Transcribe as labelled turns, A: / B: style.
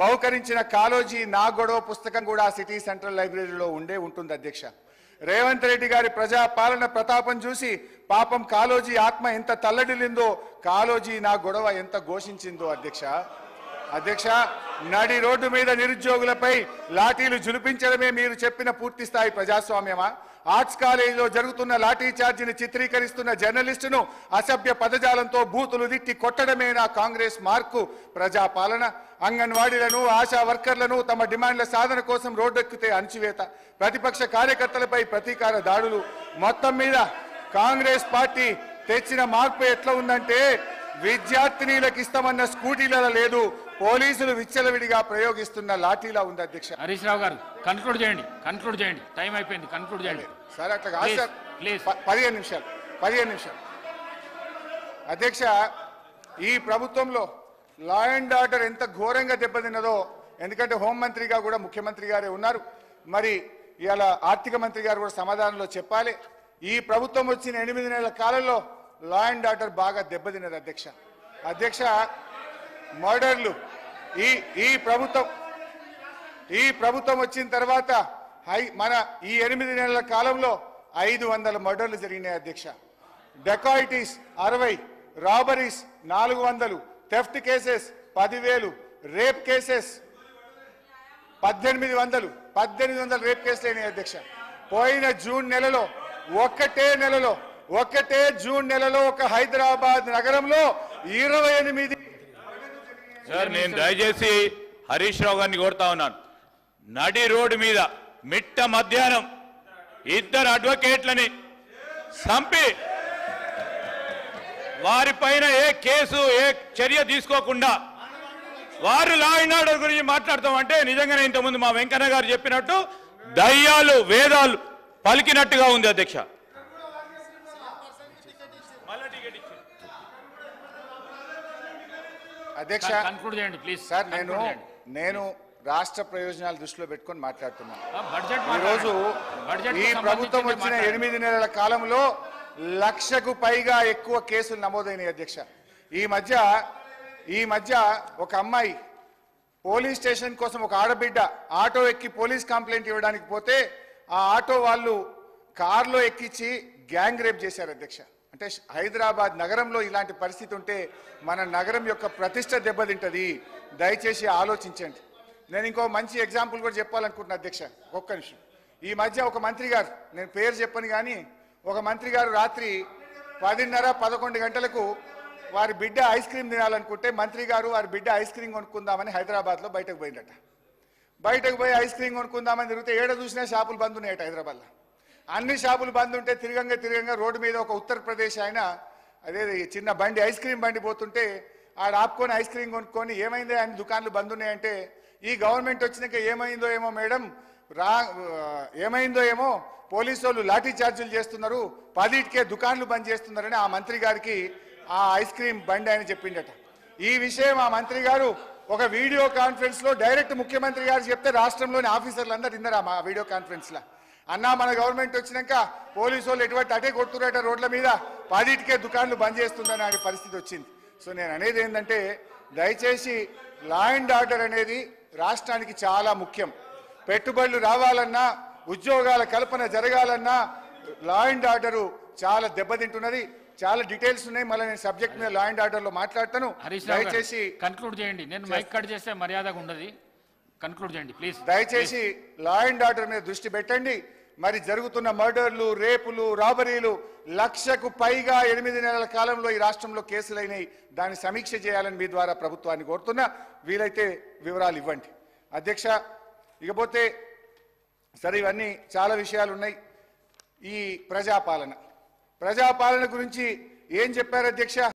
A: బహుకరించిన కాలోజీ నా గొడవ పుస్తకం కూడా సిటీ సెంట్రల్ లైబ్రరీలో ఉంటుంది అధ్యక్ష. రేవంత్ రెడ్డి గారి ప్రజా పాలన ప్రతాపం చూసి పాపం కాలోజీ ఆత్మ ఎంత తల్లడిల్లిందో, కాలోజీ నా గొడవ ఎంత ఘోషించిందో అధ్యక్ష. నడి రోడ్డు మీద నిరుద్యోగులపై లాఠీలు జులిపించడమే మీరు చెప్పిన పూర్తి స్థాయి ప్రజాస్వామ్యమా? ఆర్ట్స్ కాలేజీలో జరుగుతున్న లాఠీ చార్జీని చిత్రీకరిస్తున్న జర్నలిస్టును అసభ్య పదజాలంతో బూతులు తిట్టి కొట్టడమే నా కాంగ్రెస్ మార్కు ప్రజాపాలన? అంగన్వాడీలను, ఆశా వర్కర్లను తమ డిమాండ్ల సాధన కోసం రోడ్డెక్కితే అణచివేత, ప్రతిపక్ష కార్యకర్తలపై ప్రతీకార దాడులు. మొత్తం మీద కాంగ్రెస్ పార్టీ తెచ్చిన మార్పు ఎట్లా ఉందంటే, విద్యార్థినీలకు ఇస్తామన్న స్కూటీలలో లేదు, పోలీసులు విచ్చలవిడిగా ప్రయోగిస్తున్న లాఠీలా ఉంది అధ్యక్ష.
B: హరీష్ రావు గారు కన్క్లూడ్ చేయండి, టైం అయిపోయింది, కన్క్లూడ్ చేయండి
A: సార్. అట్లా కాదు సార్, ప్లీజ్ 15 నిమిషాలు అధ్యక్ష. ఈ ప్రభుత్వంలో లా అండ్ ఆర్డర్ ఎంత ఘోరంగా దెబ్బతిన్నదో, ఎందుకంటే హోంమంత్రిగా కూడా ముఖ్యమంత్రి గారే ఉన్నారు, మరి ఇవాళ ఆర్థిక మంత్రి గారు కూడా సమాధానంలో చెప్పాలి. ఈ ప్రభుత్వం వచ్చిన 8 నెలల కాలంలో లా అండ్ ఆర్డర్ బాగా దెబ్బతిన్నది అధ్యక్ష. మర్డర్లు ఈ ప్రభుత్వం వచ్చిన తర్వాత మన ఈ 8 నెలల కాలంలో 500 మర్డర్లు జరిగినాయి అధ్యక్ష. Dacoities 60, robberies 400, theft cases 10,000, rape cases 1800 rape కేసులు అయినాయి అధ్యక్ష. పోయిన జూన్ నెలలో ఒక్కటే జూన్ నెలలో ఒక హైదరాబాద్ నగరంలో 28.
C: సార్, నేను దయచేసి హరీష్ రావు గారిని కోరుతా ఉన్నాను. నడి రోడ్డు మీద మిట్ట మధ్యాహ్నం 2 అడ్వకేట్లని చంపి వారిపైన ఏ కేసు ఏ చర్య తీసుకోకుండా వారు లా అండ్ ఆర్డర్ గురించి మాట్లాడతామంటే నిజంగానే ఇంతకుముందు మా వెంకన్న గారు చెప్పినట్టు దయ్యాలు వేదాలు పలికినట్టుగా ఉంది అధ్యక్ష.
A: అధ్యక్ష సార్, నేను రాష్ట్ర ప్రయోజనాలు దృష్టిలో పెట్టుకొని మాట్లాడుతున్నాను. ఈరోజు ఈ ప్రభుత్వం వచ్చిన 8 నెలల కాలంలో 1,00,000కు పైగా ఎక్కువ కేసులు నమోదైనాయి అధ్యక్ష. ఈ మధ్య ఒక అమ్మాయి పోలీస్ స్టేషన్ కోసం, ఒక ఆడబిడ్డ ఆటో ఎక్కి పోలీస్ కంప్లైంట్ ఇవ్వడానికి పోతే ఆ ఆటో వాళ్ళు కారులో ఎక్కించి గ్యాంగ్ రేప్ చేశారు అధ్యక్ష. అంటే హైదరాబాద్ నగరంలో ఇలాంటి పరిస్థితి ఉంటే మన నగరం యొక్క ప్రతిష్ట దెబ్బతింటది. దయచేసి ఆలోచించండి. నేను ఇంకో మంచి ఎగ్జాంపుల్ కూడా చెప్పాలనుకుంటున్నా అధ్యక్ష, ఒక్క నిమిషం. ఈ మధ్య ఒక మంత్రి గారు, నేను పేరు చెప్పను కానీ, ఒక మంత్రి గారు రాత్రి 10:30-11 గంటలకు వారి బిడ్డ ఐస్ క్రీమ్ తినాలనుకుంటే మంత్రి గారు వారి బిడ్డ ఐస్ క్రీమ్ కొనుక్కుందామని హైదరాబాద్లో బయటకు పోయిందట. బయటకు పోయి ఐస్ క్రీమ్ కొనుక్కుందామని తిరిగితే ఏడ చూసినా షాపులు బంద్ ఉన్నాయట హైదరాబాద్లో. అన్ని షాపులు బంద్ ఉంటే తిరగంగా రోడ్డు మీద ఒక ఉత్తరప్రదేశ్ ఆయన అదే చిన్న బండి ఐస్ క్రీమ్ బండి పోతుంటే ఆడ ఆపుకొని ఐస్ క్రీమ్ కొనుక్కొని ఏమైందో అన్ని దుకాణాలు బంద్ ఉన్నాయంటే, ఈ గవర్నమెంట్ వచ్చినాక ఏమైందో ఏమో మేడం, ఏమైందో ఏమో పోలీసు వాళ్ళు లాఠీ చార్జీలు చేస్తున్నారు, 10కే దుకాణాలు బంద్ చేస్తున్నారని ఆ మంత్రి గారికి ఆ ఐస్ క్రీమ్ బండి ఆయన చెప్పిండట. ఈ విషయం ఆ మంత్రి గారు ఒక వీడియో కాన్ఫరెన్స్ లో డైరెక్ట్ ముఖ్యమంత్రి గారు చెప్తే రాష్ట్రంలోని ఆఫీసర్లు అందరూ విన్నారా మా వీడియో కాన్ఫరెన్స్ లో? అన్నా, మన గవర్నమెంట్ వచ్చినాక పోలీసు వాళ్ళు ఎటువంటి అటే కొడుతున్నట రోడ్ల మీద, 10కే దుకాణాలు బంద్ చేస్తుందని అనే పరిస్థితి వచ్చింది. సో నేను అనేది ఏంటంటే, దయచేసి లా అండ్ ఆర్డర్ అనేది రాష్ట్రానికి చాలా ముఖ్యం. పెట్టుబడులు రావాలన్నా, ఉద్యోగాల కల్పన జరగాలన్నా లా అండ్ ఆర్డరు చాలా దెబ్బతింటున్నది. చాలా డీటెయిల్స్ ఉన్నాయి, మళ్ళీ నేను సబ్జెక్ట్ మీద లా అండ్ ఆర్డర్ లో మాట్లాడతాను. దయచేసి
B: కన్క్లూడ్ చేయండి. నేను మైక్ కట్ చేస్తే మర్యాదగా ఉండదు. కన్క్లూడ్ చేయండి ప్లీజ్.
A: దయచేసి లా అండ్ ఆర్డర్ మీద దృష్టి పెట్టండి. మరి జరుగుతున్న మర్డర్లు, రేపులు, రాబరీలు 1,00,000కు పైగా 8 నెలల కాలంలో ఈ రాష్ట్రంలో కేసులైనాయి. దాన్ని సమీక్ష చేయాలని మీ ద్వారా ప్రభుత్వాన్ని కోరుతున్నా. వీలైతే వివరాలు ఇవ్వండి అధ్యక్ష. ఇకపోతే సరే, ఇవన్నీ చాలా విషయాలు ఉన్నాయి. ఈ ప్రజాపాలన గురించి ఏం చెప్పారు అధ్యక్ష?